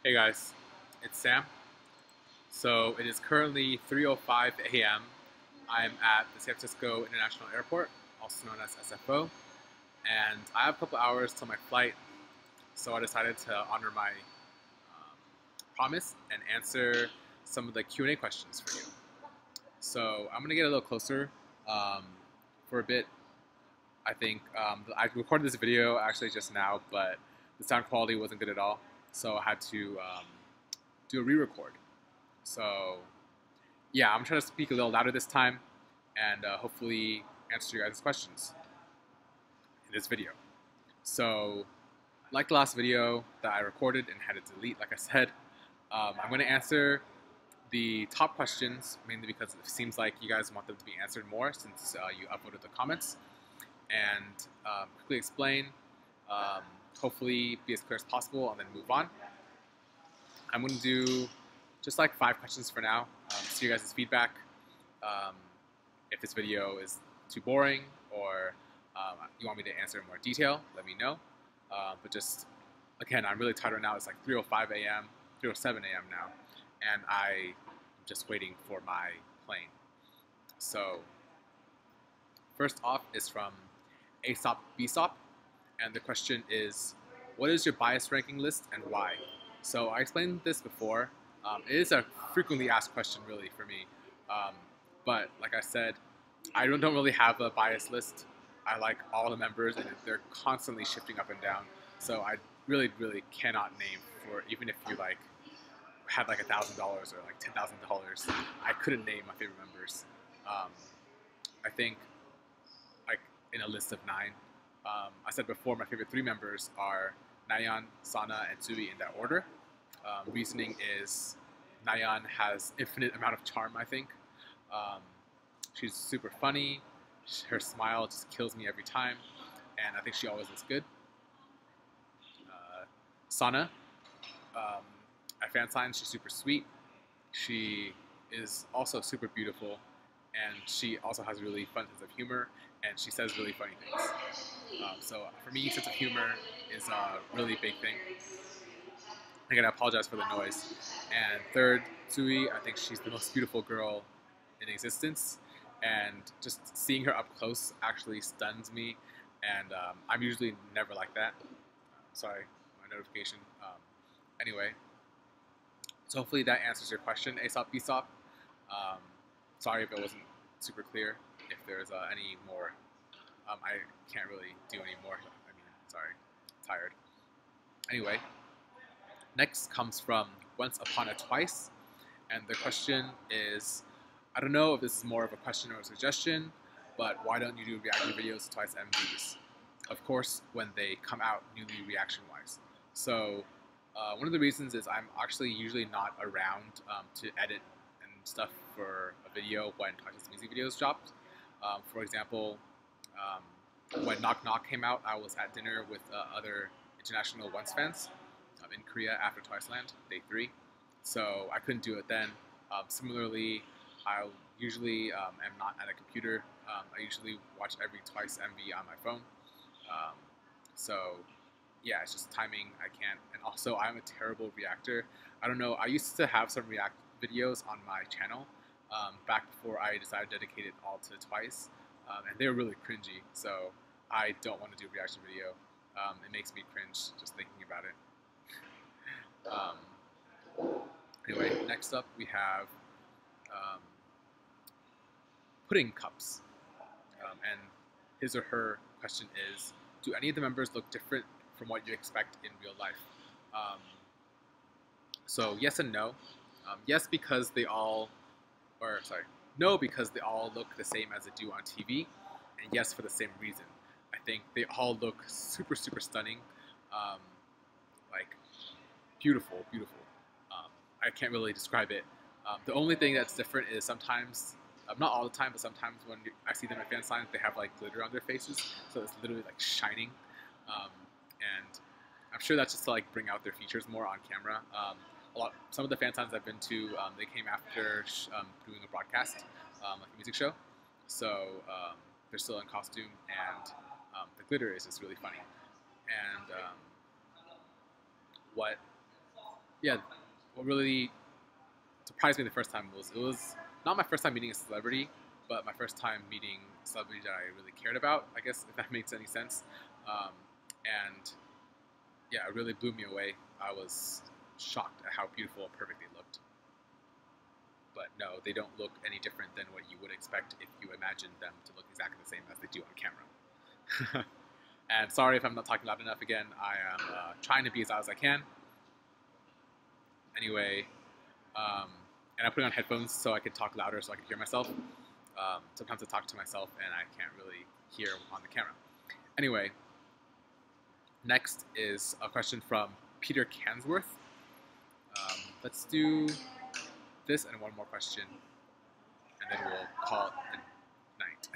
Hey guys, it's Sam. So it is currently 3:05 a.m. I'm at the San Francisco International Airport, also known as SFO, and I have a couple hours till my flight. So I decided to honor my promise and answer some of the Q&A questions for you. So I'm gonna get a little closer um, for a bit. I think I recorded this video actually just now, but the sound quality wasn't good at all, so I had to do a re-record. So yeah, I'm trying to speak a little louder this time and hopefully answer your guys' questions in this video. So, like the last video that I recorded and had to delete, like I said, I'm going to answer the top questions mainly because it seems like you guys want them to be answered more since you uploaded the comments, and quickly explain, um, hopefully be as clear as possible, and then move on. I'm going to do just like 5 questions for now. See your guys' feedback. Um, if this video is too boring or you want me to answer in more detail, let me know. But just, again, I'm really tired right now. It's like 3:05 a.m., 3:07 a.m. now, and I'm just waiting for my plane. So, first off is from Aesop Bsop, and the question is, what is your bias ranking list and why? So I explained this before. It is a frequently asked question, really, for me. Um, but like I said, I don't really have a bias list. I like all the members, and they're constantly shifting up and down. So I really cannot name for even if you like had like $1,000 or like $10,000, I couldn't name my favorite members. Um, I think like in a list of 9. I said before my favorite 3 members are Nayeon, Sana, and Tsui in that order. Reasoning is Nayeon has infinite amount of charm, I think. Um, she's super funny. Her smile just kills me every time, and I think she always looks good. Sana, um, at fan signs, she's super sweet. She is also super beautiful, and she also has a really fun sense of humor, and she says really funny things. So for me, sense of humor is a really big thing. Again, I apologize for the noise. And third, Tsui, I think she's the most beautiful girl in existence, and just seeing her up close actually stuns me. And I'm usually never like that. Sorry, my notification. Anyway, so hopefully that answers your question, Aesop Bsop. Um, Sorry if it wasn't super clear. If there's any more, I can't really do any more. I mean, sorry, tired. Anyway, next comes from Once Upon a Twice, and the question is, I don't know if this is more of a question or a suggestion, but why don't you do reaction videos to Twice MVs? Of course, when they come out newly reaction-wise. So one of the reasons is I'm actually usually not around to edit and stuff for a video when Twice's music videos dropped. For example, when Knock Knock came out, I was at dinner with other international Once fans in Korea after Twiceland, day 3. So I couldn't do it then. Similarly, I usually am not at a computer. I usually watch every Twice MV on my phone. Um, so yeah, it's just timing. I can't. And also, I'm a terrible reactor. I don't know. I used to have some react videos on my channel back before I decided to dedicate it all to Twice, and they were really cringy. So I don't want to do a reaction video. It makes me cringe just thinking about it. Anyway, next up we have um, pudding cups, and his or her question is: do any of the members look different from what you expect in real life? Um, so yes and no. Yes, because they all, or sorry, no, because they all look the same as they do on TV, and yes, for the same reason. I think they all look super stunning, um, like beautiful. I can't really describe it. The only thing that's different is sometimes, not all the time, but sometimes when I see them at fan signs, they have like glitter on their faces, so it's literally like shining. And I'm sure that's just to like bring out their features more on camera. Some of the fan signs I've been to, they came after doing a broadcast, like a music show, so they're still in costume, and the glitter is just really funny. And what yeah, what really surprised me the first time was it was not my first time meeting a celebrity, but my first time meeting a celebrity that I really cared about. I guess if that makes any sense. And yeah, it really blew me away. I was shocked at how beautiful and perfect they looked. But no, they don't look any different than what you would expect if you imagined them to look exactly the same as they do on camera. And sorry if I'm not talking loud enough again. I am trying to be as loud as I can. Anyway, and I'm putting on headphones so I could talk louder so I could hear myself. Sometimes I talk to myself and I can't really hear on the camera. Anyway, next is a question from Peter Cansworth. Let's do this and one more question, and then we'll call it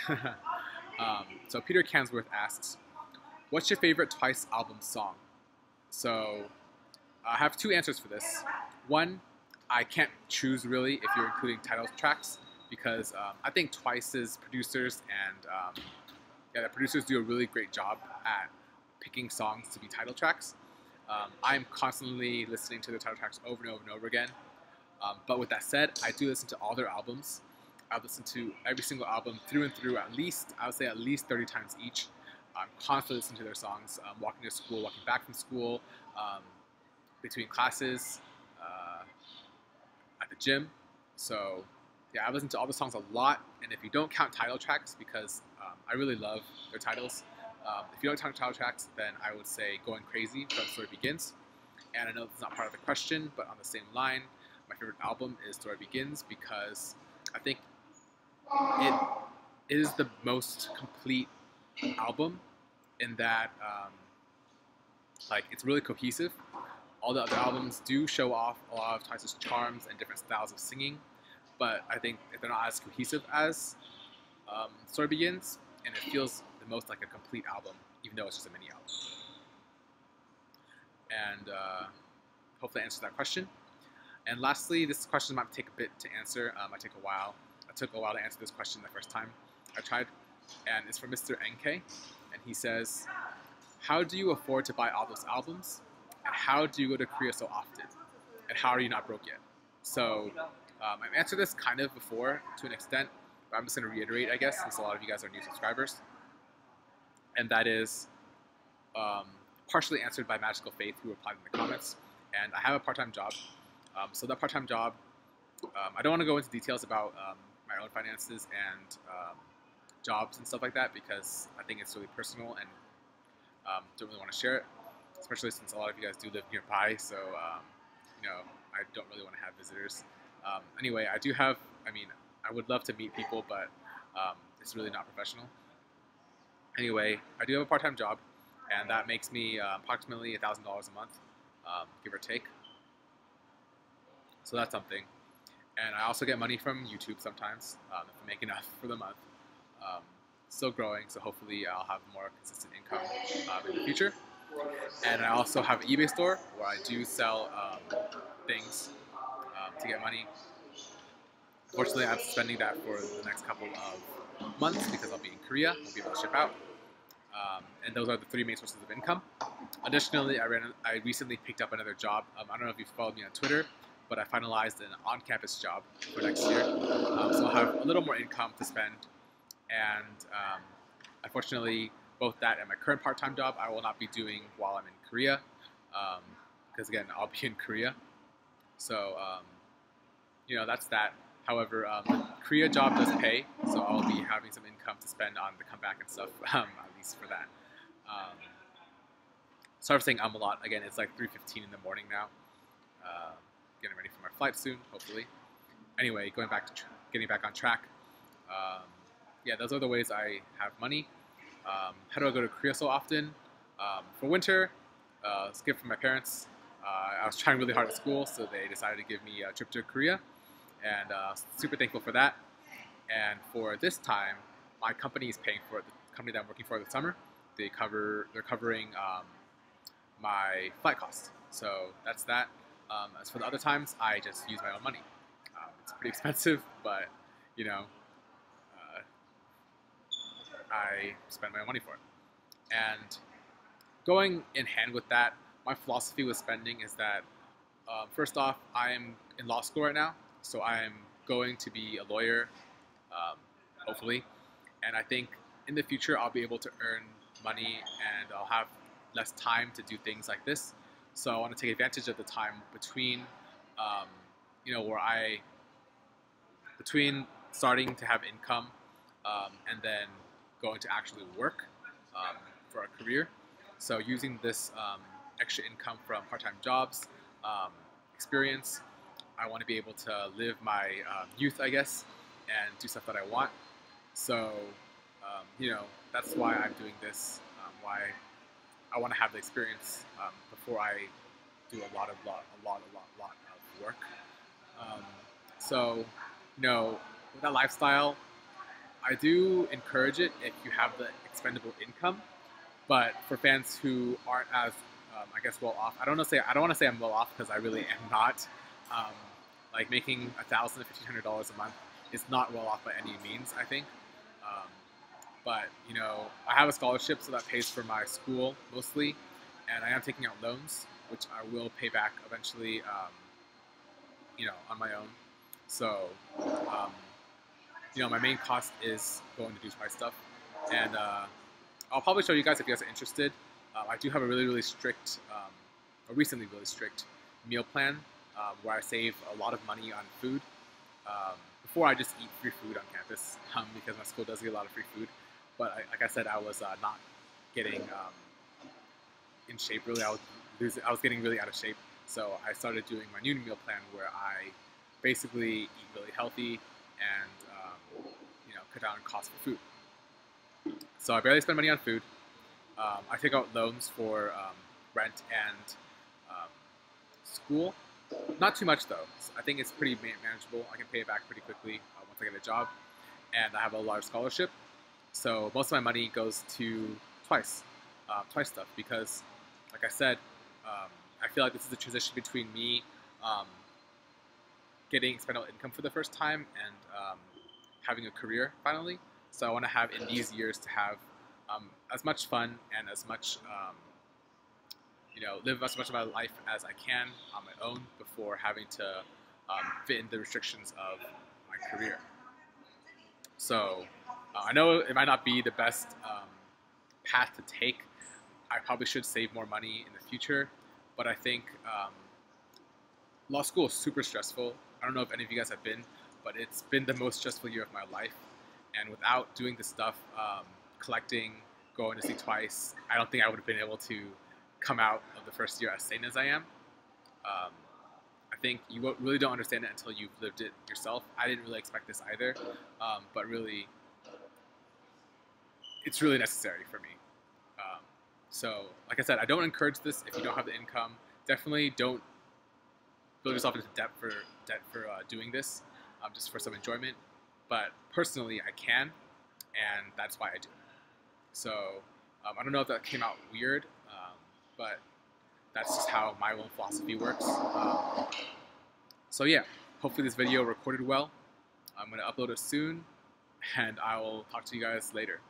a night. So Peter Cansworth asks, what's your favorite Twice album song? So I have two answers for this. One, I can't choose really if you're including title tracks, because I think Twice's producers and the producers do a really great job at picking songs to be title tracks. I'm constantly listening to the title tracks over and over and over again. But with that said, I do listen to all their albums. I've listened to every single album through and through at least 30 times each. I'm constantly listening to their songs, walking to school, walking back from school, between classes, at the gym. So yeah, I've listened to all the songs a lot. And if you don't count title tracks, because I really love their titles, if you don't count title tracks, then I would say Going Crazy from Story Begins. And I know it's not part of the question, but on the same line, my favorite album is Story Begins because I think it is the most complete album in that like it's really cohesive. All the other albums do show off a lot of Twice's charms and different styles of singing, but I think they're not as cohesive as Story Begins, and it feels the most like a complete album, even though it's just a mini album. And hopefully that answers that question. And lastly, this question might take a bit to answer. It took a while. It took a while to answer this question the first time I tried. And it's from Mr. NK. And he says, how do you afford to buy all those albums? And how do you go to Korea so often? And how are you not broke yet? So I've answered this kind of before to an extent, but I'm just going to reiterate, I guess, since a lot of you guys are new subscribers. And that is partially answered by Magical Faith, who replied in the comments. And I have a part-time job. So that part-time job, I don't want to go into details about my own finances and jobs and stuff like that because I think it's really personal and don't really want to share it, especially since a lot of you guys do live nearby. So, you know, I don't really want to have visitors. Anyway, I would love to meet people, but it's really not professional. Anyway, I do have a part-time job, and that makes me approximately $1,000 a month, give or take. So that's something. And I also get money from YouTube sometimes, if I make enough for the month. Still growing, so hopefully I'll have more consistent income in the future. And I also have an eBay store where I do sell things to get money. Unfortunately, I'm spending that for the next couple of months because I'll be in Korea, I'll be able to ship out. And those are the three main sources of income. Additionally, I recently picked up another job. I don't know if you followed me on Twitter, but I finalized an on-campus job for next year. So I'll have a little more income to spend. And unfortunately, both that and my current part-time job, I will not be doing while I'm in Korea. Because again, I'll be in Korea. So, you know, that's that. However, the Korea job does pay, so I'll be having some income to spend on the comeback and stuff, at least for that. Sorry for saying a lot. Again, it's like 3:15 in the morning now. Getting ready for my flight soon, hopefully. Anyway, getting back on track. Yeah, those are the ways I have money. How do I go to Korea so often? For winter, it's a gift from my parents. I was trying really hard at school, so they decided to give me a trip to Korea. And super thankful for that. And for this time, my company is paying for it. The company that I'm working for this summer, they're covering my flight costs. So that's that. As for the other times, I just use my own money. It's pretty expensive, but you know, I spend my own money for it. And going in hand with that, my philosophy with spending is that First off, I'm in law school right now, so I'm going to be a lawyer, um, hopefully. And I think in the future I'll be able to earn money and I'll have less time to do things like this. So I want to take advantage of the time between, um, where between starting to have income and then going to actually work um, for a career. So using this extra income from part-time jobs, um, experience, I want to be able to live my youth, I guess, and do stuff that I want. So, that's why I'm doing this. Why I want to have the experience before I do a lot of work. Um, so, with that lifestyle, I do encourage it if you have the expendable income. But for fans who aren't as, I guess, well off, I don't want to say I'm well off because I really am not. Um, like making $1,000 to $1,500 a month is not well off by any means, I think. Um, but I have a scholarship, so that pays for my school mostly, and I am taking out loans, which I will pay back eventually. On my own. So, um, my main cost is going to do my stuff, and I'll probably show you guys if you guys are interested. I do have a really strict, a recently really strict meal plan where I save a lot of money on food. Before I just eat free food on campus because my school does get a lot of free food. But like I said, I was not getting in shape really. I was getting really out of shape. So I started doing my new meal plan where I basically eat really healthy and cut down on costs for food. So I barely spend money on food. I take out loans for rent and school. Not too much though. I think it's pretty manageable. I can pay it back pretty quickly once I get a job. And I have a large scholarship. So most of my money goes to twice stuff because, like I said, I feel like this is a transition between me getting expendable income for the first time and having a career finally. So I want to have in these years to have as much fun and as much, live as much of my life as I can on my own before having to fit in the restrictions of my career. So I know it might not be the best path to take. I probably should save more money in the future, but I think law school is super stressful. I don't know if any of you guys have been, but it's been the most stressful year of my life. And without doing this stuff, collecting, going to see twice, I don't think I would have been able to come out of the first year as sane as I am. I think you really don't understand it until you've lived it yourself. I didn't really expect this either, but really, it's really necessary for me. So, like I said, I don't encourage this if you don't have the income. Definitely don't build yourself into debt for doing this, just for some enjoyment. But personally, I can, and that's why I do it. So I don't know if that came out weird, but that's just how my own philosophy works. So yeah, hopefully this video recorded well. I'm going to upload it soon, and I will talk to you guys later.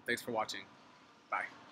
Thanks for watching. Bye.